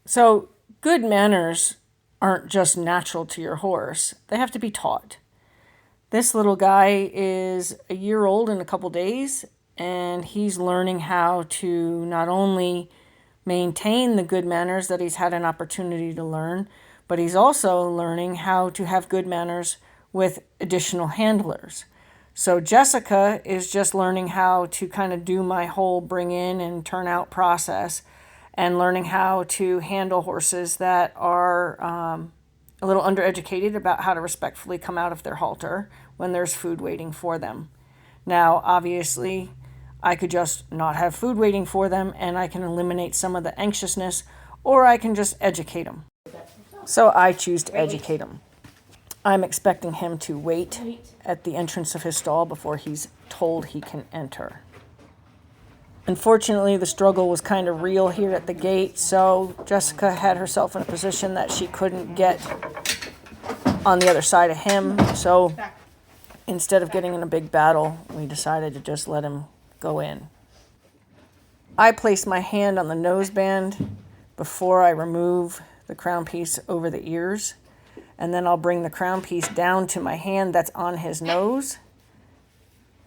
So good manners aren't just natural to your horse. They have to be taught. This little guy is a year old in a couple days, and he's learning how to not only maintain the good manners that he's had an opportunity to learn, but he's also learning how to have good manners with additional handlers. So Jessica is just learning how to kind of do my whole bring in and turn out process, and learning how to handle horses that are a little undereducated about how to respectfully come out of their halter when there's food waiting for them. Now, obviously, I could just not have food waiting for them and I can eliminate some of the anxiousness, or I can just educate them. So I choose to educate him. I'm expecting him to wait at the entrance of his stall before he's told he can enter. Unfortunately, the struggle was kind of real here at the gate, so Jessica had herself in a position that she couldn't get on the other side of him. So instead of getting in a big battle, we decided to just let him go in. I place my hand on the noseband before I remove the crown piece over the ears, and then I'll bring the crown piece down to my hand that's on his nose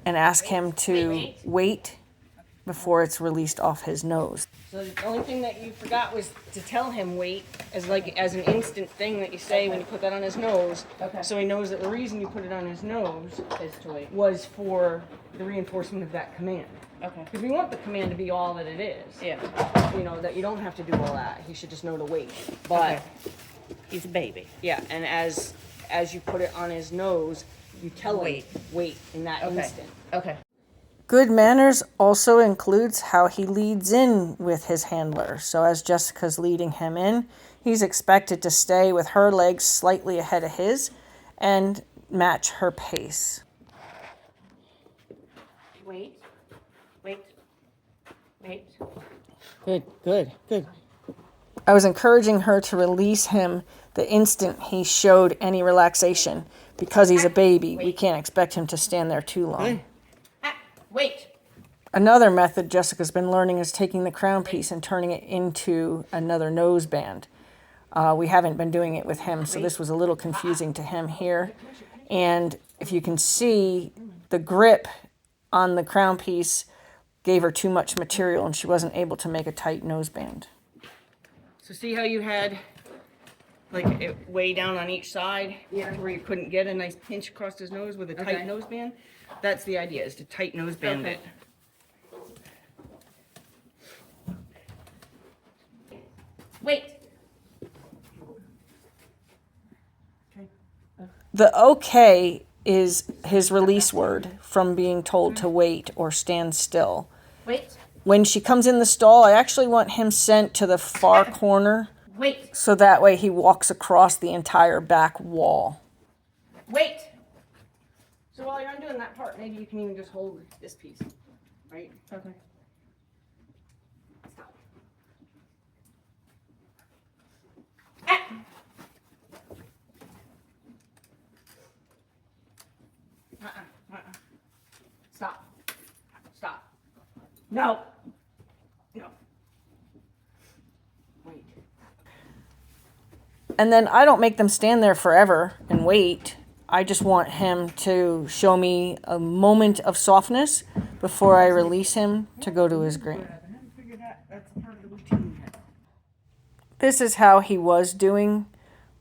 and ask him to wait before it's released off his nose. So the only thing that you forgot was to tell him wait as an instant thing that you say when you put that on his nose. Okay. So he knows that the reason you put it on his nose Is to wait. was for the reinforcement of that command. Okay. Because we want the command to be all that it is. Yeah. You know, that you don't have to do all that. He should just know to wait. But Okay. He's a baby. yeah, and as you put it on his nose, you tell him wait in that instant. Okay. Good manners also includes how he leads in with his handler. So as Jessica's leading him in, he's expected to stay with her legs slightly ahead of his and match her pace. Wait. Wait. Wait. Good, good, good. I was encouraging her to release him the instant he showed any relaxation. Because he's a baby, we can't expect him to stand there too long. Wait. Another method Jessica's been learning is taking the crown piece and turning it into another noseband. We haven't been doing it with him, so this was a little confusing to him here. And if you can see, the grip on the crown piece gave her too much material and she wasn't able to make a tight noseband. So see how you had like it way down on each side, where you couldn't get a nice pinch across his nose with a tight noseband? That's the idea, is to tight noseband it. Wait. The okay is his release word from being told to wait or stand still. Wait. When she comes in the stall, I actually want him sent to the far corner Wait. so that way he walks across the entire back wall. Wait. So while you're undoing that part, maybe you can even just hold this piece, right? Okay. Stop. Stop. Stop. No. No. Wait. And then I don't make them stand there forever and wait. I just want him to show me a moment of softness before I release him to go to his green. This is how he was doing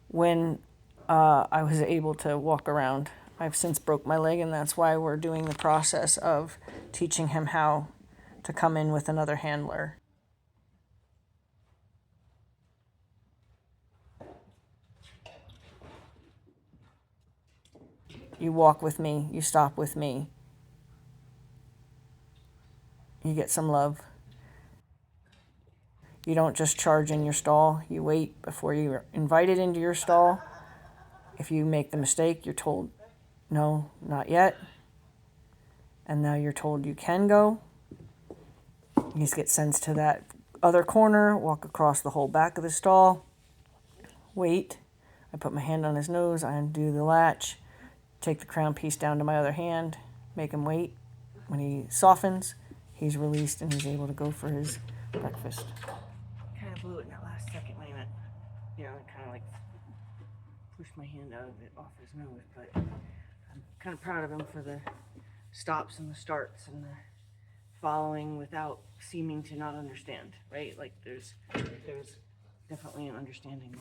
when I was able to walk around. I've since broke my leg, and that's why we're doing the process of teaching him how to come in with another handler. You walk with me, you stop with me. You get some love. You don't just charge in your stall, you wait before you're invited into your stall. If you make the mistake, you're told, no, not yet. And now you're told you can go. You just get sent to that other corner, walk across the whole back of the stall, wait. I put my hand on his nose, I undo the latch, take the crown piece down to my other hand, make him wait. When he softens, he's released and he's able to go for his breakfast. Kind of blew it. in that last second when he went, you know, kind of like pushed my hand out of it off his nose. But I'm kind of proud of him for the stops and the starts and the following without seeming to not understand, right? Like there's definitely an understanding.